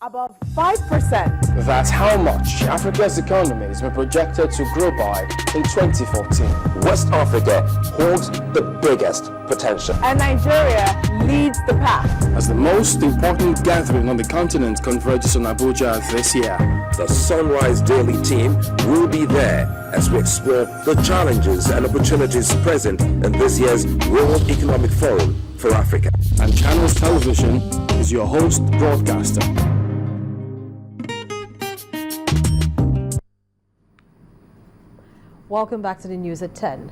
above 5%. That's how much Africa's economy has been projected to grow by in 2014. West Africa holds the biggest potential. And Nigeria leads the pack. As the most important gathering on the continent converges on Abuja this year, the Sunrise Daily team will be there as we explore the challenges and opportunities present in this year's World Economic Forum for Africa. And Channels Television is your host broadcaster. Welcome back to the news at 10.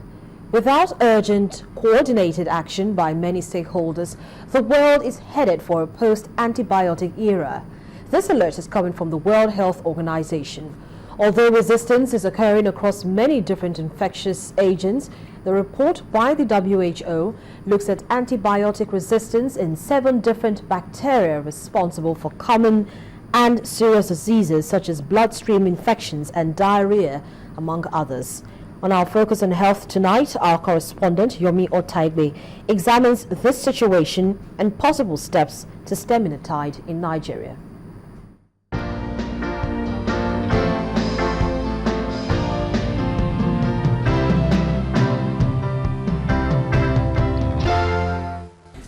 Without urgent, coordinated action by many stakeholders, the world is headed for a post-antibiotic era. This alert is coming from the World Health Organization. Although resistance is occurring across many different infectious agents, the report by the WHO looks at antibiotic resistance in 7 different bacteria responsible for common and serious diseases such as bloodstream infections and diarrhea, among others. On our Focus on Health tonight, our correspondent Yomi Otaigbe examines this situation and possible steps to stemming the tide in Nigeria.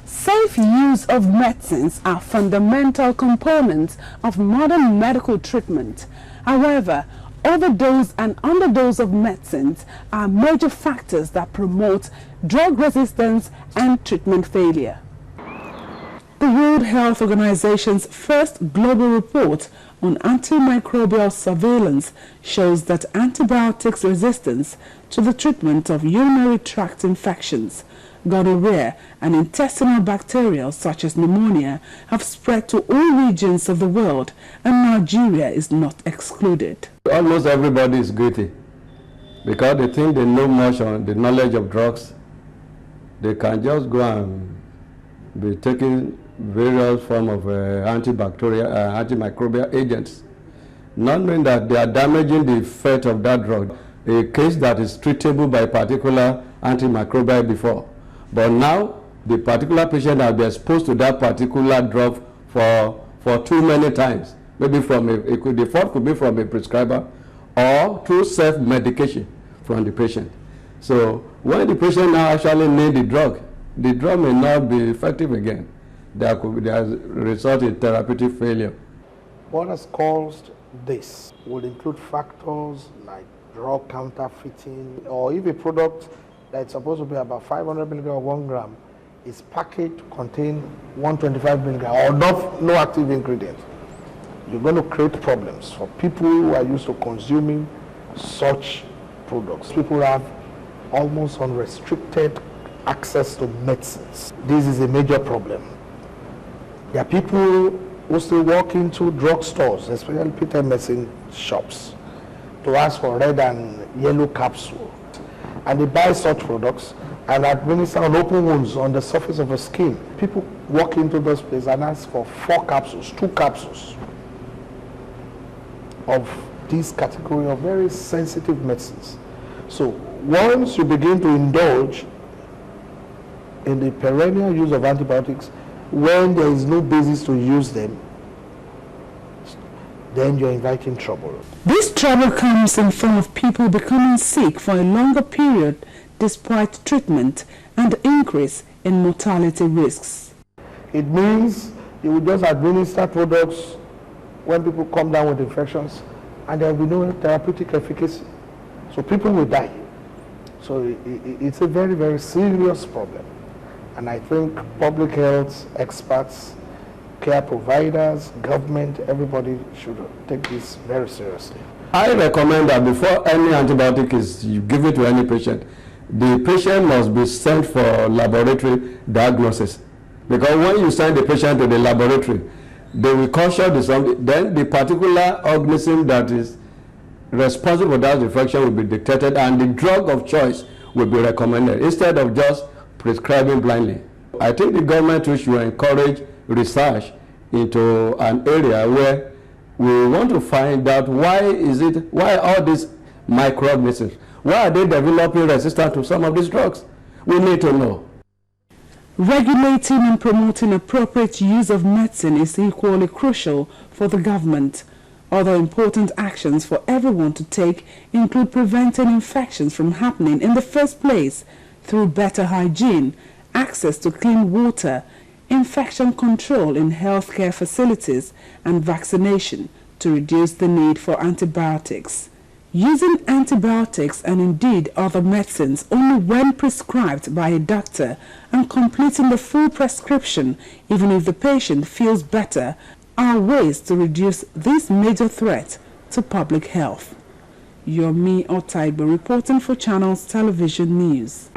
Safe use of medicines are fundamental components of modern medical treatment. However, overdose and underdose of medicines are major factors that promote drug resistance and treatment failure. The World Health Organization's first global report on antimicrobial surveillance shows that antibiotics resistance to the treatment of urinary tract infections, gonorrhea, and intestinal bacteria such as pneumonia have spread to all regions of the world, and Nigeria is not excluded. Almost everybody is guilty because they think they know much on the knowledge of drugs. They can just go and be taking various forms of antimicrobial agents, not knowing that they are damaging the effect of that drug. A case that is treatable by a particular antimicrobial before, but now the particular patient has been exposed to that particular drug for too many times. Maybe the fault could be from a prescriber or through self-medication from the patient. So when the patient now actually needs the drug may not be effective again. There has resulted in therapeutic failure. What has caused this would include factors like drug counterfeiting, or if a product that's supposed to be about 500 milligram or 1 gram is packaged to contain 125 milligram or no active ingredient, you're going to create problems for people who are used to consuming such products. People have almost unrestricted access to medicines. This is a major problem. There are people who still walk into drugstores, especially Peter medicine shops, to ask for red and yellow capsule. And they buy such products and administer on open wounds on the surface of the skin. People walk into those places and ask for 4 capsules, 2 capsules of this category of very sensitive medicines. So once you begin to indulge in the perennial use of antibiotics when there is no basis to use them, then you're inviting trouble. This trouble comes in form of people becoming sick for a longer period despite treatment and increase in mortality risks. It means you will just administer products when people come down with infections and there will be no therapeutic efficacy. So people will die. So it's a very, very serious problem. And I think public health experts, care providers, government, everybody should take this very seriously. I recommend that before any antibiotic is given to any patient, the patient must be sent for laboratory diagnosis. Because when you send the patient to the laboratory, they will caution then the particular organism that is responsible for that infection will be detected and the drug of choice will be recommended instead of just prescribing blindly. I think the government should encourage research into an area where we want to find out why all these microorganisms, why are they developing resistance to some of these drugs? We need to know. Regulating and promoting appropriate use of medicine is equally crucial for the government. Other important actions for everyone to take include preventing infections from happening in the first place through better hygiene, access to clean water, infection control in healthcare facilities, and vaccination to reduce the need for antibiotics. Using antibiotics and indeed other medicines only when prescribed by a doctor and completing the full prescription even if the patient feels better are ways to reduce this major threat to public health. Yomi Otaibo reporting for Channels Television News.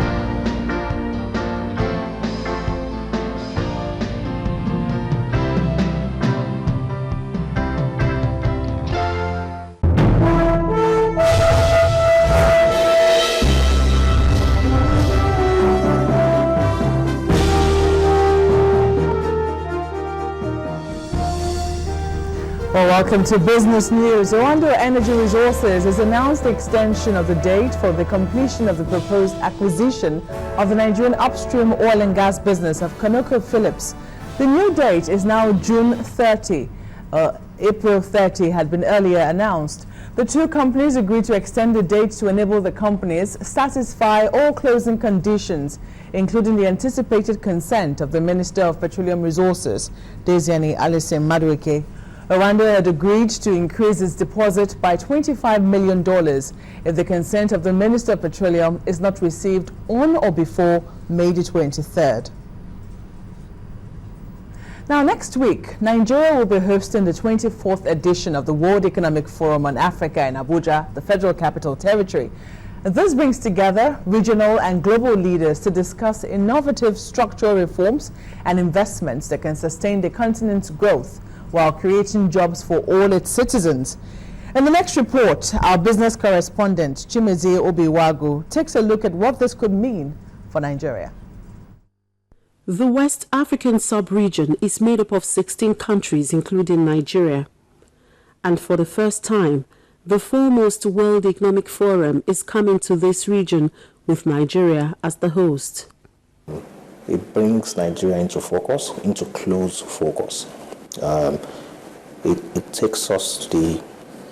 Well, welcome to Business News. Rwanda Energy Resources has announced the extension of the date for the completion of the proposed acquisition of the Nigerian upstream oil and gas business of ConocoPhillips. The new date is now June 30. April 30 had been earlier announced. The two companies agreed to extend the date to enable the companies satisfy all closing conditions, including the anticipated consent of the Minister of Petroleum Resources, Desiani Alison Madueke. Rwanda had agreed to increase its deposit by $25 million if the consent of the Minister of Petroleum is not received on or before May the 23rd. Now, next week, Nigeria will be hosting the 24th edition of the World Economic Forum on Africa in Abuja, the Federal Capital Territory. This brings together regional and global leaders to discuss innovative structural reforms and investments that can sustain the continent's growth while creating jobs for all its citizens. In the next report, our business correspondent, Chimezie Obiwagu, takes a look at what this could mean for Nigeria. The West African sub-region is made up of 16 countries, including Nigeria. And for the first time, the foremost World Economic Forum is coming to this region with Nigeria as the host. It brings Nigeria into focus, into close focus. It takes us to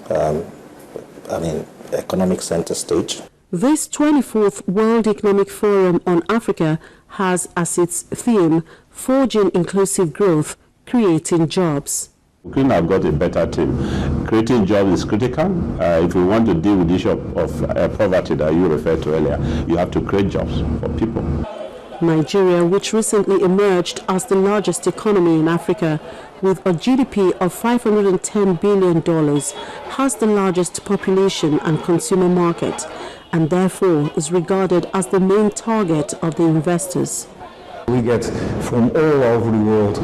the economic center stage. This 24th World Economic Forum on Africa has as its theme, Forging Inclusive Growth, Creating Jobs. We couldn't have got a better team. Creating jobs is critical. If we want to deal with the issue of poverty that you referred to earlier, you have to create jobs for people. Nigeria, which recently emerged as the largest economy in Africa with a GDP of $510 billion, has the largest population and consumer market, and therefore is regarded as the main target of the investors. We get from all over the world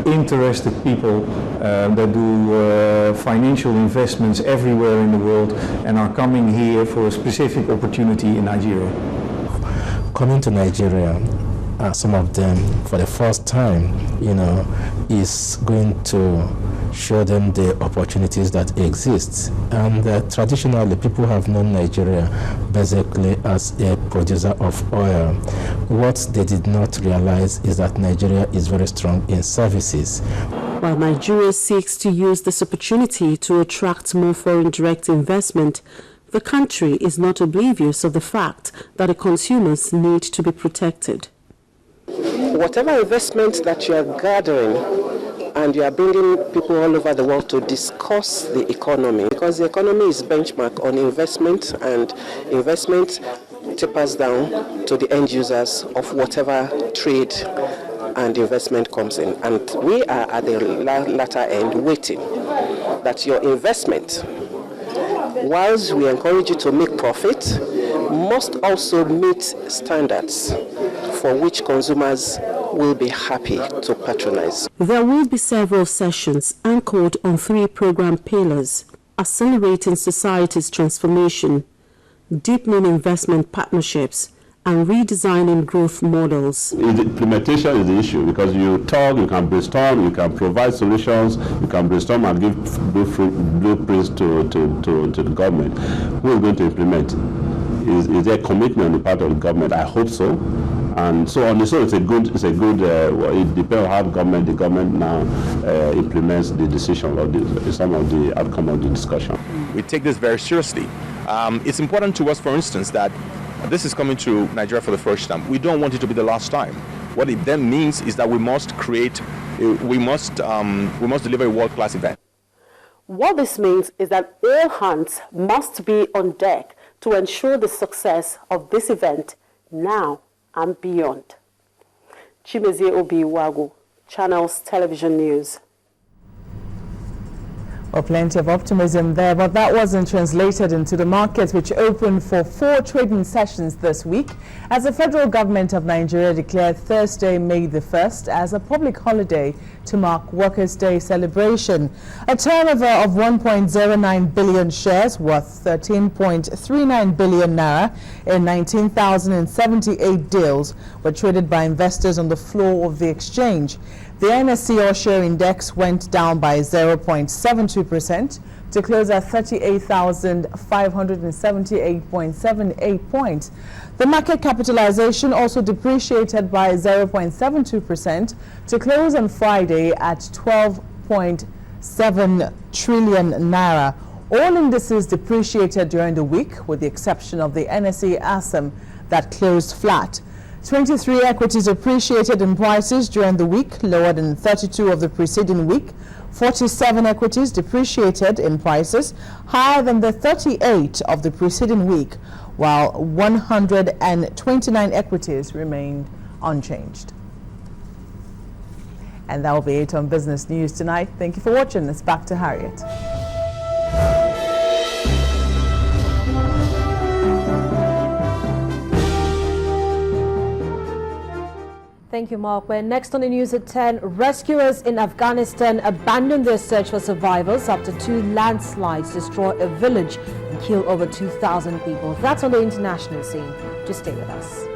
interested people that do financial investments everywhere in the world and are coming here for a specific opportunity in Nigeria. Coming to Nigeria, some of them for the first time, is going to show them the opportunities that exist. And traditionally, people have known Nigeria basically as a producer of oil. What they did not realize is that Nigeria is very strong in services. While Nigeria seeks to use this opportunity to attract more foreign direct investment, the country is not oblivious of the fact that the consumers need to be protected. Whatever investment that you are gathering, and you are bringing people all over the world to discuss the economy, because the economy is benchmarked on investment, and investment tapers down to the end users of whatever trade and investment comes in. And we are at the latter end waiting that your investment, whilst we encourage you to make profit, must also meet standards for which consumers will be happy to patronize. There will be several sessions anchored on 3 program pillars: accelerating society's transformation, deepening investment partnerships, and redesigning growth models. Implementation is the issue, because you talk, you can brainstorm, you can provide solutions, you can brainstorm and give blueprints to the government. Who is going to implement? Is there a commitment on the part of the government? I hope so. and so on. So it's a good. It depends on how the government now implements the decision or some of the outcome of the discussion. We take this very seriously. It's important to us, for instance, that this is coming to Nigeria for the first time. We don't want it to be the last time. What it then means is that we must deliver a world-class event. What this means is that all hands must be on deck to ensure the success of this event now and beyond. Chimezie Obi-Iwagu, Channels Television News. Well, plenty of optimism there, but that wasn't translated into the markets, which opened for 4 trading sessions this week, as the federal government of Nigeria declared Thursday, May the 1st, as a public holiday to mark Workers' Day celebration. A turnover of 1.09 billion shares worth 13.39 billion naira in 19,078 deals were traded by investors on the floor of the exchange. The NSE All-Share Index went down by 0.72% to close at 38,578.78 points. The market capitalization also depreciated by 0.72% to close on Friday at 12.7 trillion naira. All indices depreciated during the week, with the exception of the NSE ASAM that closed flat. 23 equities appreciated in prices during the week, lower than 32 of the preceding week. 47 equities depreciated in prices, higher than the 38 of the preceding week, while 129 equities remained unchanged. And that will be it on Business News tonight. Thank you for watching. It's back to Harriet. Thank you, Mark. We're next on the news at 10. Rescuers in Afghanistan abandoned their search for survivors after 2 landslides destroy a village and kill over 2,000 people. That's on the international scene. Just stay with us.